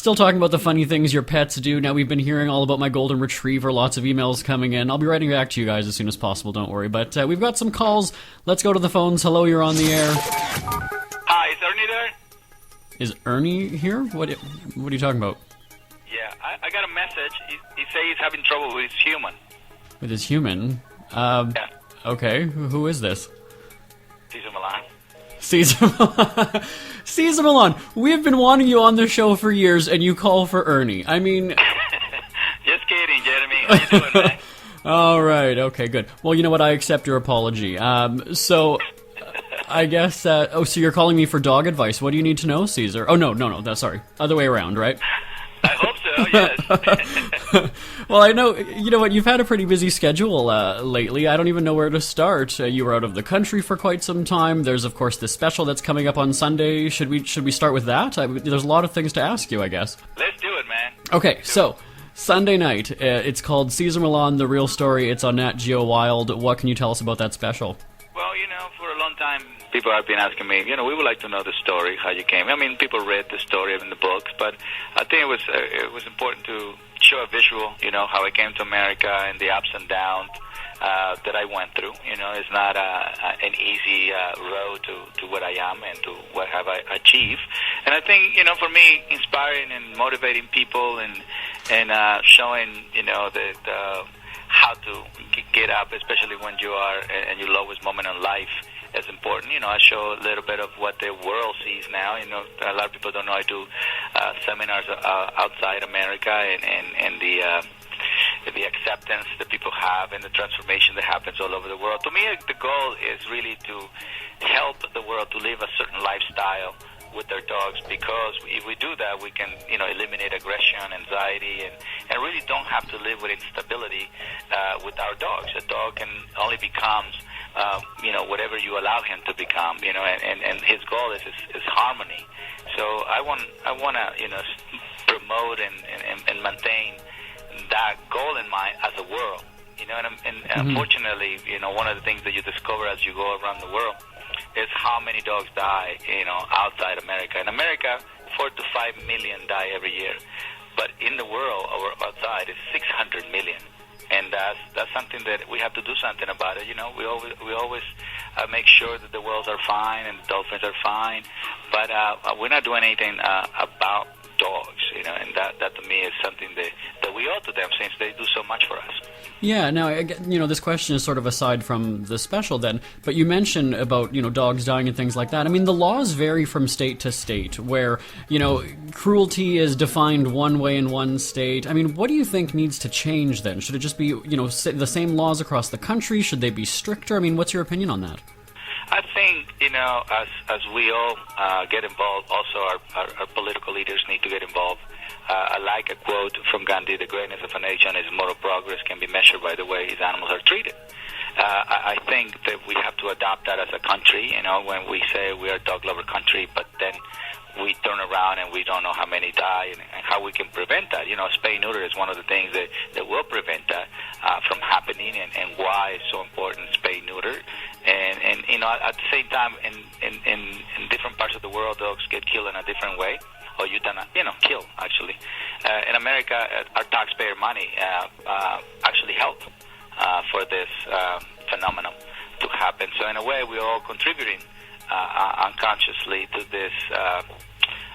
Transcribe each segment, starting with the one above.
Still talking about the funny things your pets do. Now, we've been hearing all about my golden retriever, lots of emails coming in. I'll be writing back to you guys as soon as possible, don't worry. But we've got some calls. Let's go to the phones. Hello, you're on the air. Hi, is Ernie there? Is Ernie here? What are you talking about? Yeah, I got a message. He says he's having trouble with his human. With his human? Yeah. Okay, who is this? Cesar Millan. Cesar Millan. Cesar Millan, we have been wanting you on the show for years, and you call for Ernie. I mean... Just kidding, Jeremy. How you doing, man? All right, okay, good. Well, you know what? I accept your apology. So, I guess... so you're calling me for dog advice. What do you need to know, Cesar? Oh, no, that's sorry. Other way around, right? I hope so, yes. Well, I know, you know what, you've had a pretty busy schedule lately. I don't even know where to start. You were out of the country for quite some time. There's, of course, this special that's coming up on Sunday. Should we start with that? There's a lot of things to ask you, I guess. Let's do it, man. Okay, so, Sunday night, it's called Cesar Millan, The Real Story. It's on Nat Geo Wild. What can you tell us about that special? Well, for a long time, people have been asking me, we would like to know the story, how you came. I mean, people read the story in the books, but I think it was important to show a visual, how I came to America and the ups and downs that I went through. It's not an easy road to what I am and to what have I achieved. And I think, for me, inspiring and motivating people and showing, that how to get up, especially when you are in your lowest moment in life, is important. I show a little bit of what the world sees now. A lot of people don't know I do seminars outside America and the acceptance that people have and the transformation that happens all over the world. To me, the goal is really to help the world to live a certain lifestyle with their dogs, because if we do that, we can, eliminate aggression, anxiety, and really don't have to live with instability with our dogs. A dog can only becomes, whatever you allow him to become, and his goal is harmony. So I want to, promote and maintain that goal in mind as a world, and unfortunately, one of the things that you discover as you go around the world is how many dogs die, outside America. In America, 4 to 5 million die every year, but in the world or outside, it's 600 million, and that's something that we have to do something about it. We always make sure that the whales are fine and the dolphins are fine, but we're not doing anything about dogs, and that to me is something that we owe to them, since they do so much for us. Yeah, now, this question is sort of aside from the special then, but you mentioned about, dogs dying and things like that. I mean, the laws vary from state to state, where, cruelty is defined one way in one state. I mean, what do you think needs to change then? Should it just be, the same laws across the country? Should they be stricter? I mean, what's your opinion on that? I think, as we all get involved, also our political leaders need to get involved. I like a quote from Gandhi: "The greatness of a nation is moral progress can be measured by the way its animals are treated." I think that we have to adopt that as a country, when we say we are a dog lover country, but then we turn around and we don't know how many die and how we can prevent that. Spay neuter is one of the things that will prevent that from happening, and why it's so important, spay neuter. And at the same time, in different parts of the world, dogs get killed in a different way, or kill, actually. In America, our taxpayer money actually helped for this phenomenon to happen. So in a way, we're all contributing unconsciously to this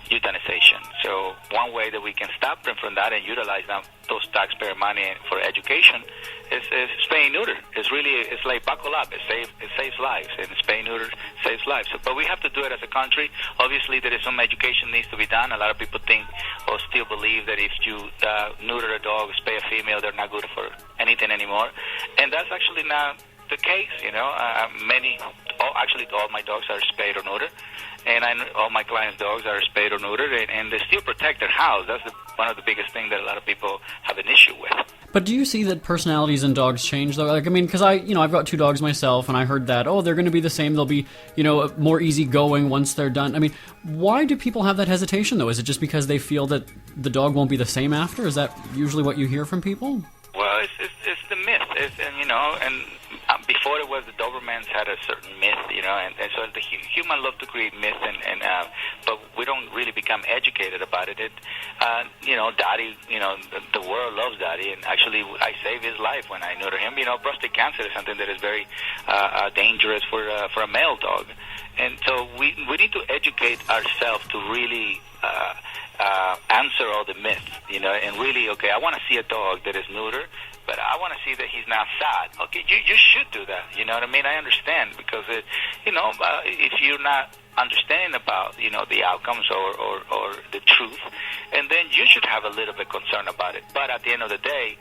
euthanization. So one way that we can stop them from that and utilize those taxpayer money for education is spay and neuter. It's like buckle up. It saves lives, and spay and neuter saves lives. But we have to do it as a country. Obviously, there is some education needs to be done. A lot of people think or still believe that if you neuter a dog, spay a female, they're not good for anything anymore. And that's actually not the case. All my dogs are spayed or neutered, and all my clients' dogs are spayed or neutered, and they still protect their house. That's one of the biggest things that a lot of people have an issue with. But do you see that personalities in dogs change, though? Like, I mean, because I've got 2 dogs myself, and I heard that, they're going to be the same. They'll be, more easygoing once they're done. I mean, why do people have that hesitation, though? Is it just because they feel that the dog won't be the same after? Is that usually what you hear from people? Well, it's the myth, and before it was the Dobermans had a certain myth, and so the human love to create myth, but we don't really become educated about it. Daddy, the world loves Daddy, and actually I save his life when I neuter him. Prostate cancer is something that is very dangerous for a male dog, and so we need to educate ourselves to really answer all the myths, and really, okay, I want to see a dog that is neuter, but I want to see that he's not sad. Okay, you should do that. You know what I mean? I understand, because if you're not understanding about the outcomes or the truth, and then you should have a little bit concern about it. But at the end of the day,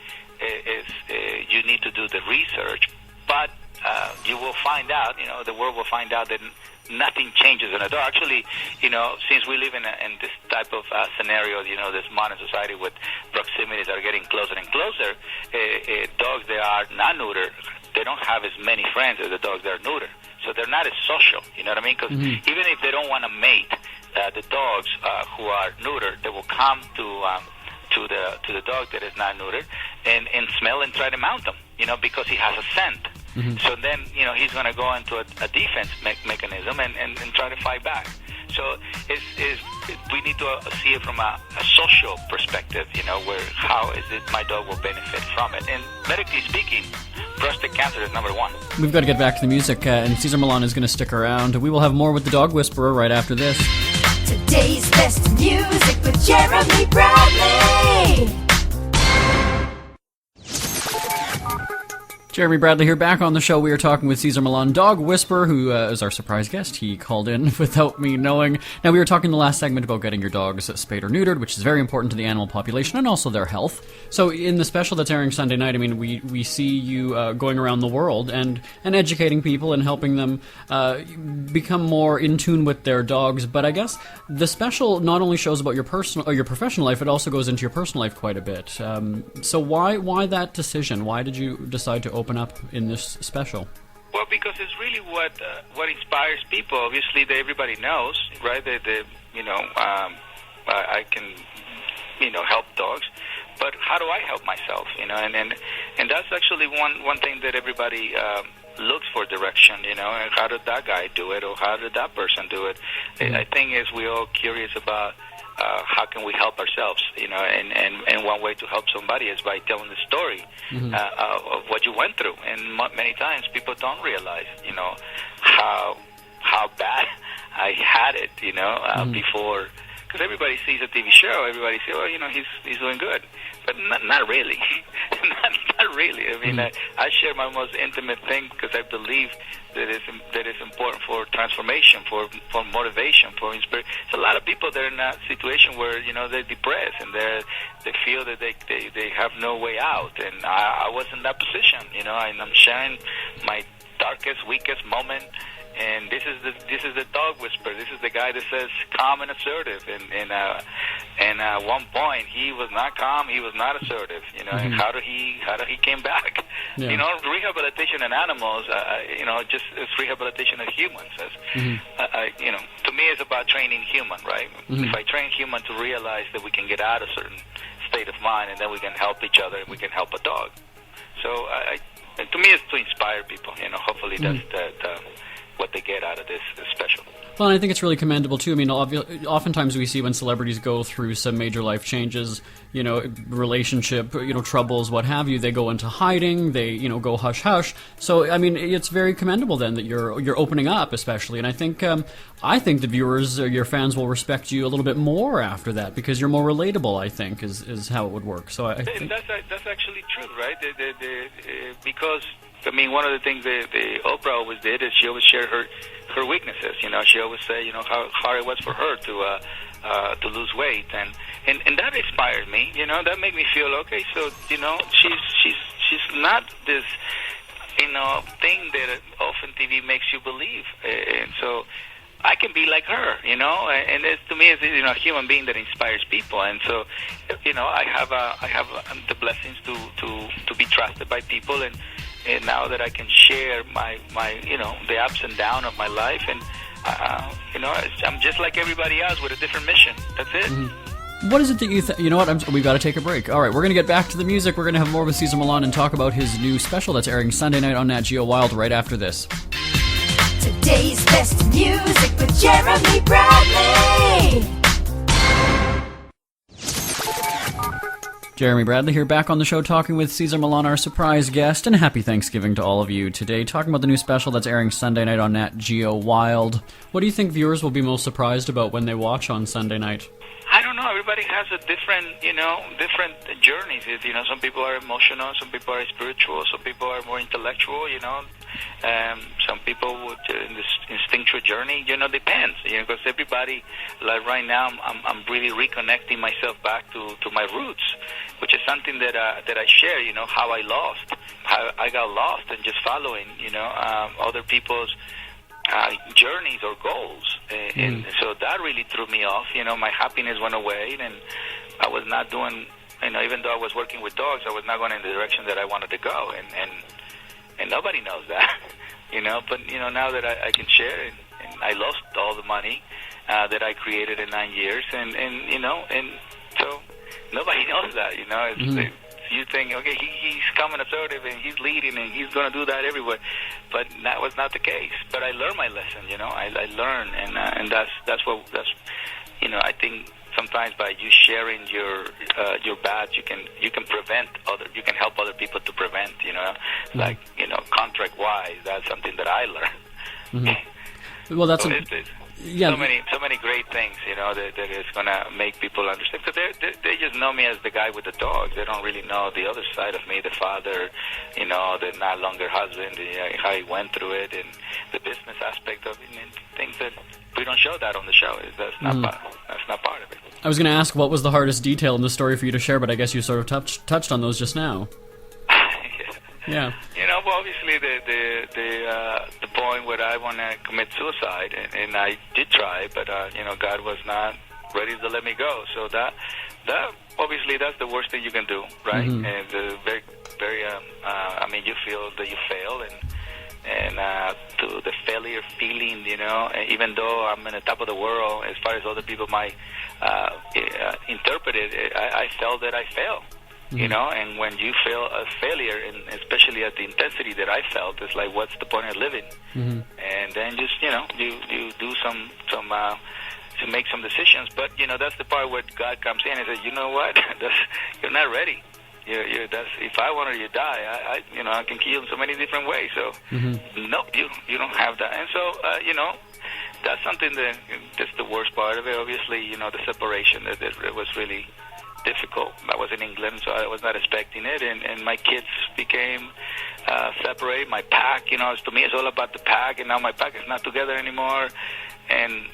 you need to do the research. But you will find out, the world will find out that nothing changes in a dog. Actually, since we live in this type of scenario, this modern society with proximities that are getting closer and closer, dogs that are not neutered, they don't have as many friends as the dogs that are neutered. So they're not as social, you know what I mean? Because even if they don't want to mate, the dogs who are neutered, they will come to the dog that is not neutered and smell and try to mount them, because he has a scent. So then, he's going to go into a defense mechanism and try to fight back. So we need to see it from a social perspective, where how is it my dog will benefit from it. And medically speaking, prostate cancer is number one. We've got to get back to the music, and Cesar Millan is going to stick around. We will have more with the Dog Whisperer right after this. Today's best music with Jeremy Bradley. Jeremy Bradley here, back on the show. We are talking with Cesar Millan, Dog Whisperer, who is our surprise guest. He called in without me knowing. Now, we were talking in the last segment about getting your dogs spayed or neutered, which is very important to the animal population and also their health. So in the special that's airing Sunday night, I mean, we see you going around the world and educating people and helping them become more in tune with their dogs. But I guess the special not only shows about your personal or your professional life, it also goes into your personal life quite a bit. So why that decision? Why did you decide to open up in this special? Well, because it's really what inspires people. Obviously, everybody knows, right? I can, help dogs, but how do I help myself? And that's actually one thing that everybody looks for direction. How did that guy do it, or how did that person do it? I think we're all curious about. How can we help ourselves? And one way to help somebody is by telling the story of what you went through. And many times people don't realize, how bad I had it, before. Because everybody sees a TV show, everybody says, "Oh, he's doing good," but not really, not really. I mean, I share my most intimate thing because I believe that is important for transformation, for motivation, for inspiration. There's a lot of people that are in that situation where they're depressed and they feel that they have no way out, and I was in that position, and I'm sharing my darkest, weakest moment. And this is the Dog Whisperer. This is the guy that says calm and assertive. And at one point he was not calm. He was not assertive. And how did he came back? Yeah. Rehabilitation in animals. Just as rehabilitation of humans. To me, it's about training human. Right? If I train human to realize that we can get out of a certain state of mind, and then we can help each other, and we can help a dog. So to me, it's to inspire people. Hopefully that's what they get out of this special. Well, I think it's really commendable, too. I mean, oftentimes we see when celebrities go through some major life changes, relationship, troubles, what have you, they go into hiding, they, go hush-hush. So, I mean, it's very commendable then that you're opening up, especially. And I think the viewers, or your fans, will respect you a little bit more after that because you're more relatable, I think, is how it would work. So I think that's actually true, right? Because... I mean, one of the things that Oprah always did is she always shared her weaknesses. She always said, how hard it was for her to lose weight, and that inspired me. That made me feel okay. So she's not this thing that often TV makes you believe, and so I can be like her. And to me, it's a human being that inspires people, and so I have the blessings to be trusted by people and now that I can share my the ups and downs of my life, and I'm just like everybody else with a different mission. That's it. What is it that you think? You know what? We've got to take a break. All right, we're going to get back to the music. We're going to have more with Cesar Millan and talk about his new special that's airing Sunday night on Nat Geo Wild right after this. Today's best music with Jeremy Bradley. Jeremy Bradley here, back on the show talking with Cesar Millan, our surprise guest, and happy Thanksgiving to all of you today, talking about the new special that's airing Sunday night on Nat Geo Wild. What do you think viewers will be most surprised about when they watch on Sunday night? I don't know. Everybody has a different journeys. Some people are emotional, some people are spiritual, some people are more intellectual. Some people would in this instinctual journey. Depends. Because everybody, like right now, I'm really reconnecting myself back to my roots, which is something that I share. How I lost, how I got lost, and just following. Other people's journeys or goals, and so that really threw me off. My happiness went away, and I was not doing. Even though I was working with dogs, I was not going in the direction that I wanted to go, and nobody knows that. But now that I can share, and I lost all the money that I created in 9 years, and so nobody knows that. It's, you think, okay, he's coming assertive and he's leading and he's going to do that everywhere, but that was not the case. But I learned my lesson. I learned, and that's I think sometimes by you sharing your bad, you can prevent you can help other people to prevent. Like contract wise, that's something that I learned. Well, that's so so many great things, that is going to make people understand. Because they just know me as the guy with the dogs. They don't really know the other side of me, the father, the not longer husband, how he went through it, and the business aspect of it, and things that we don't show that on the show. That's not part of it. I was going to ask what was the hardest detail in the story for you to share, but I guess you sort of touched on those just now. Yeah. Well, obviously the point where I want to commit suicide, and I did try, but God was not ready to let me go. So that obviously that's the worst thing you can do, right? And very, very. You feel that you fail, and to the failure feeling, even though I'm in the top of the world, as far as other people might interpret it, I felt that I failed. And when you feel a failure, and especially at the intensity that I felt, it's like, what's the point of living? And then just, you do some to make some decisions. But, that's the part where God comes in and says, you know what? You're not ready. If I wanted you to die, I can kill you in so many different ways. So, no, you don't have that. And so, that's something that's the worst part of it. Obviously, the separation, that was really difficult. I was in England, so I was not expecting it, and my kids became separated. My pack, to me, it's all about the pack, and now my pack is not together anymore. And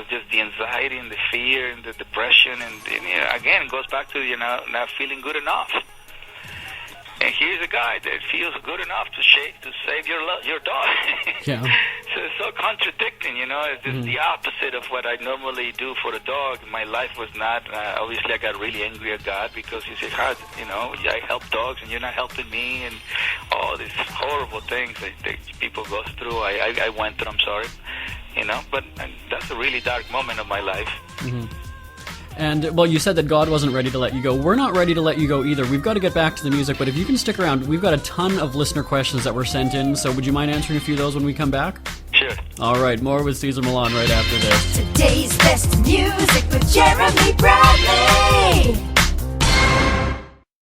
just the anxiety and the fear and the depression, and again, it goes back to not feeling good enough. And here's a guy that feels good enough to save your dog. Yeah. So it's so contradicting, It's just the opposite of what I normally do for a dog. My life was not. Obviously, I got really angry at God because He said, I help dogs and you're not helping me, and all these horrible things that people go through. I went through. I'm sorry, But that's a really dark moment of my life. And, well, you said that God wasn't ready to let you go. We're not ready to let you go either. We've got to get back to the music, but if you can stick around, we've got a ton of listener questions that were sent in, so would you mind answering a few of those when we come back? Sure. All right, more with Cesar Millan right after this. Today's best music with Jeremy Bradley.